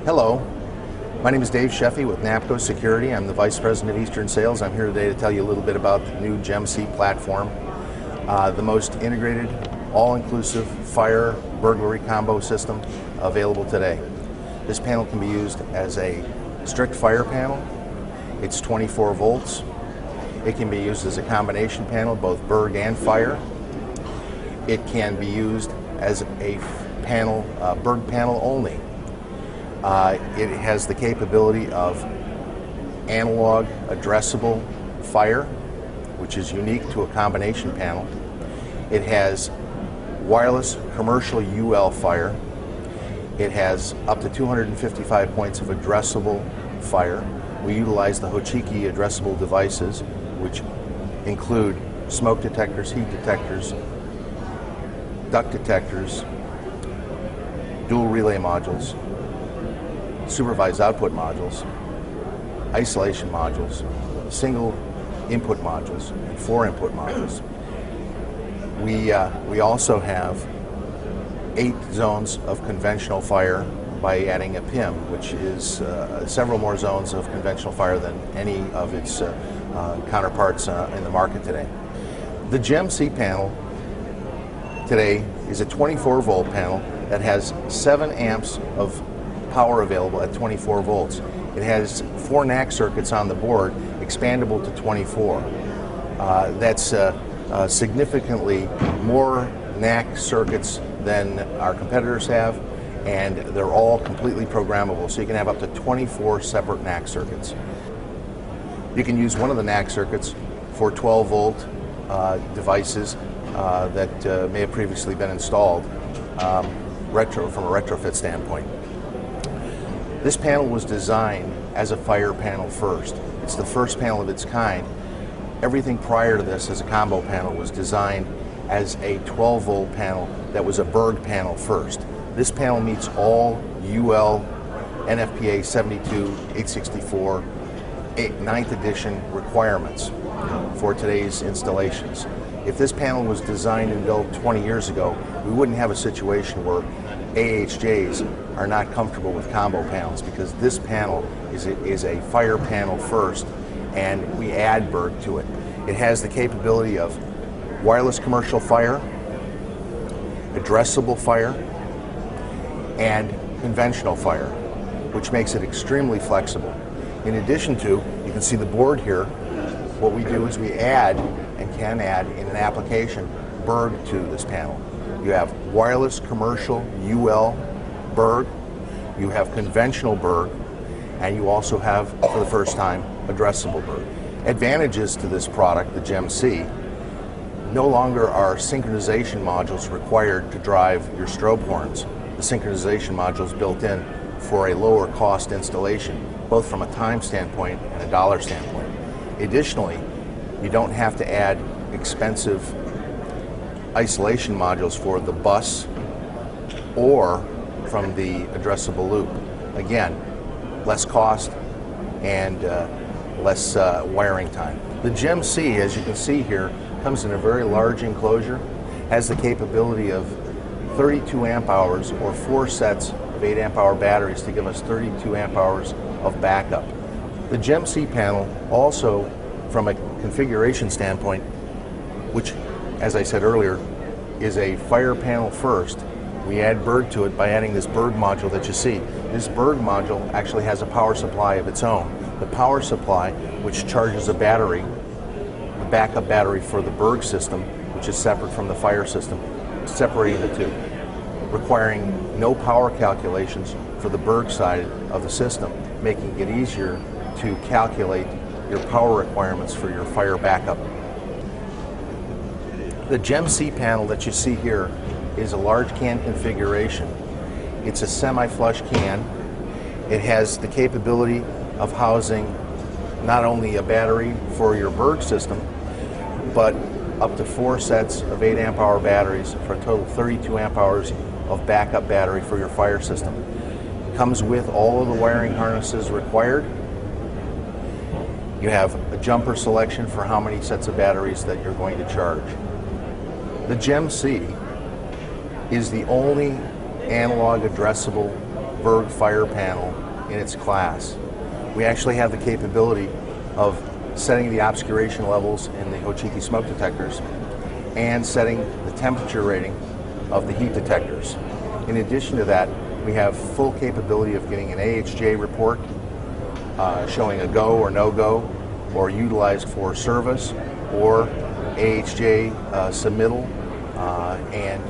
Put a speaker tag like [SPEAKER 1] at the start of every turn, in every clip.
[SPEAKER 1] Hello, my name is Dave Sheffy with NAPCO Security. I'm the Vice President of Eastern Sales. I'm here today to tell you a little bit about the new GEM-C platform, the most integrated, all-inclusive fire burglary combo system available today. This panel can be used as a strict fire panel. It's 24 volts. It can be used as a combination panel, both burg and fire. It can be used as a panel, burg panel only. It has the capability of analog addressable fire, which is unique to a combination panel. It has wireless commercial UL fire. It has up to 255 points of addressable fire. We utilize the Hochiki addressable devices, which include smoke detectors, heat detectors, duct detectors, dual relay modules, supervised output modules, isolation modules, single input modules, and 4 input modules. We also have 8 zones of conventional fire by adding a PIM, which is several more zones of conventional fire than any of its counterparts in the market today. The GEM-C panel today is a 24 volt panel that has 7 amps of power available at 24 volts. It has 4 NAC circuits on the board, expandable to 24. That's significantly more NAC circuits than our competitors have, and they're all completely programmable, so you can have up to 24 separate NAC circuits. You can use one of the NAC circuits for 12 volt devices that may have previously been installed from a retrofit standpoint. This panel was designed as a fire panel first. It's the first panel of its kind. Everything prior to this as a combo panel was designed as a 12 volt panel that was a burg panel first. This panel meets all UL NFPA 72864 9th edition requirements for today's installations. If this panel was designed and built 20 years ago, we wouldn't have a situation where AHJs are not comfortable with combo panels, because this panel is a fire panel first, and we add burg to it. It has the capability of wireless commercial fire, addressable fire, and conventional fire, which makes it extremely flexible. In addition to, you can see the board here, what we do is we add, and can add in an application, burg to this panel. You have wireless commercial UL burg, you have conventional burg, and you also have, for the first time, addressable burg. Advantages to this product, the GEM-C: no longer are synchronization modules required to drive your strobe horns. The synchronization module is built in for a lower cost installation, both from a time standpoint and a dollar standpoint. Additionally, you don't have to add expensive isolation modules for the bus or from the addressable loop. Again, less cost and less wiring time. The GEM-C, as you can see here, comes in a very large enclosure, has the capability of 32 amp hours or 4 sets of 8 amp hour batteries to give us 32 amp hours of backup. The GEM-C panel also, from a configuration standpoint, which, as I said earlier, is a fire panel first, we add burg to it by adding this burg module that you see. This burg module actually has a power supply of its own. The power supply, which charges a battery, the backup battery for the burg system, which is separate from the fire system, separating the two, requiring no power calculations for the burg side of the system, making it easier to calculate your power requirements for your fire backup. The GEM-C panel that you see here is a large can configuration. It's a semi-flush can. It has the capability of housing not only a battery for your burg system, but up to 4 sets of 8 amp hour batteries for a total of 32 amp hours of backup battery for your fire system. It comes with all of the wiring harnesses required. You have a jumper selection for how many sets of batteries that you're going to charge. The GEM-C is the only analog addressable Berg fire panel in its class. We actually have the capability of setting the obscuration levels in the Hochiki smoke detectors and setting the temperature rating of the heat detectors. In addition to that, we have full capability of getting an AHJ report showing a go or no-go, or utilized for service, or AHJ submittal and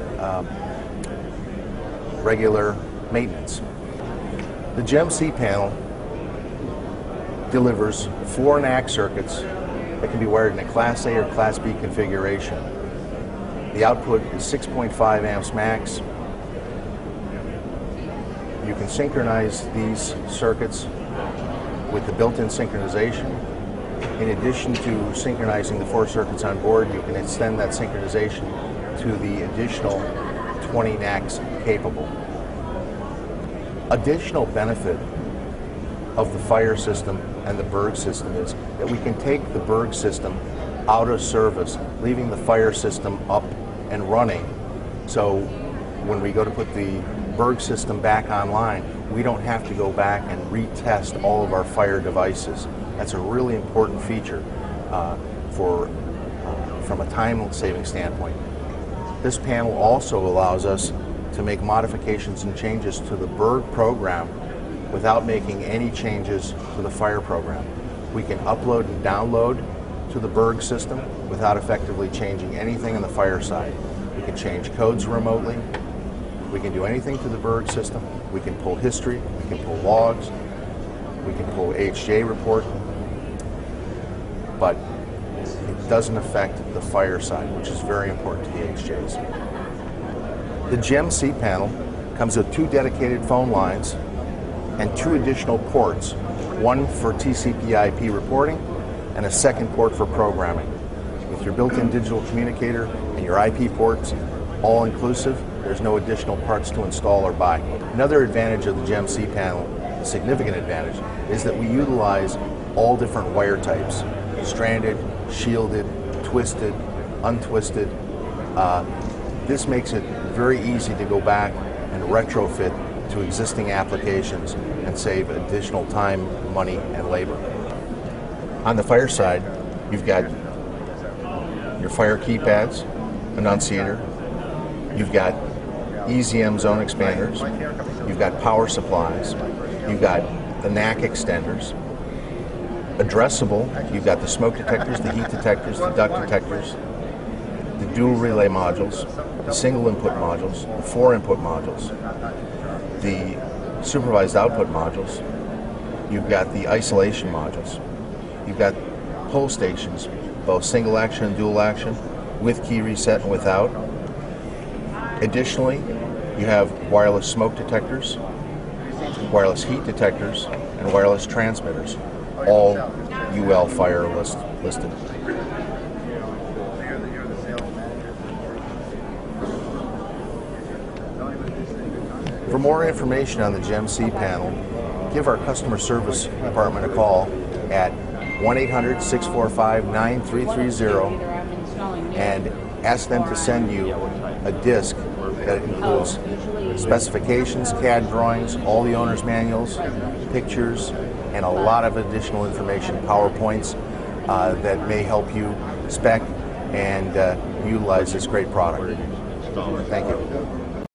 [SPEAKER 1] regular maintenance. The GEM-C panel delivers 4 NAC circuits that can be wired in a Class A or Class B configuration. The output is 6.5 amps max. You can synchronize these circuits with the built-in synchronization. In addition to synchronizing the 4 circuits on board, you can extend that synchronization to the additional 20 NACs capable. Additional benefit of the fire system and the Berg system is that we can take the Berg system out of service, leaving the fire system up and running. So when we go to put the Berg system back online, we don't have to go back and retest all of our fire devices. That's a really important feature from a time-saving standpoint. This panel also allows us to make modifications and changes to the Berg program without making any changes to the fire program. We can upload and download to the Berg system without effectively changing anything on the fire side. We can change codes remotely. We can do anything to the Berg system. We can pull history, we can pull logs, we can pull AHJ report, but it doesn't affect the fire side, which is very important to the AHJs. The GEM-C panel comes with 2 dedicated phone lines and 2 additional ports, one for TCP/IP reporting and a second port for programming. With your built-in digital communicator and your IP ports, all inclusive, there's no additional parts to install or buy. Another advantage of the GEM-C panel, a significant advantage, is that we utilize all different wire types: stranded, shielded, twisted, untwisted. This makes it very easy to go back and retrofit to existing applications and save additional time, money, and labor. On the fire side, you've got your fire keypads, annunciator, you've got EZM zone expanders, you've got power supplies, you've got the NAC extenders. Addressable, you've got the smoke detectors, the heat detectors, the duct detectors, the dual relay modules, the single input modules, the 4 input modules, the supervised output modules, you've got the isolation modules, you've got pull stations, both single action and dual action, with key reset and without. Additionally, you have wireless smoke detectors, wireless heat detectors, and wireless transmitters, all UL fire listed. For more information on the GEM-C panel, give our customer service department a call at 1-800-645-9330 and ask them to send you a disc that includes specifications, CAD drawings, all the owner's manuals, pictures, and a lot of additional information, PowerPoints, that may help you spec and utilize this great product. Thank you.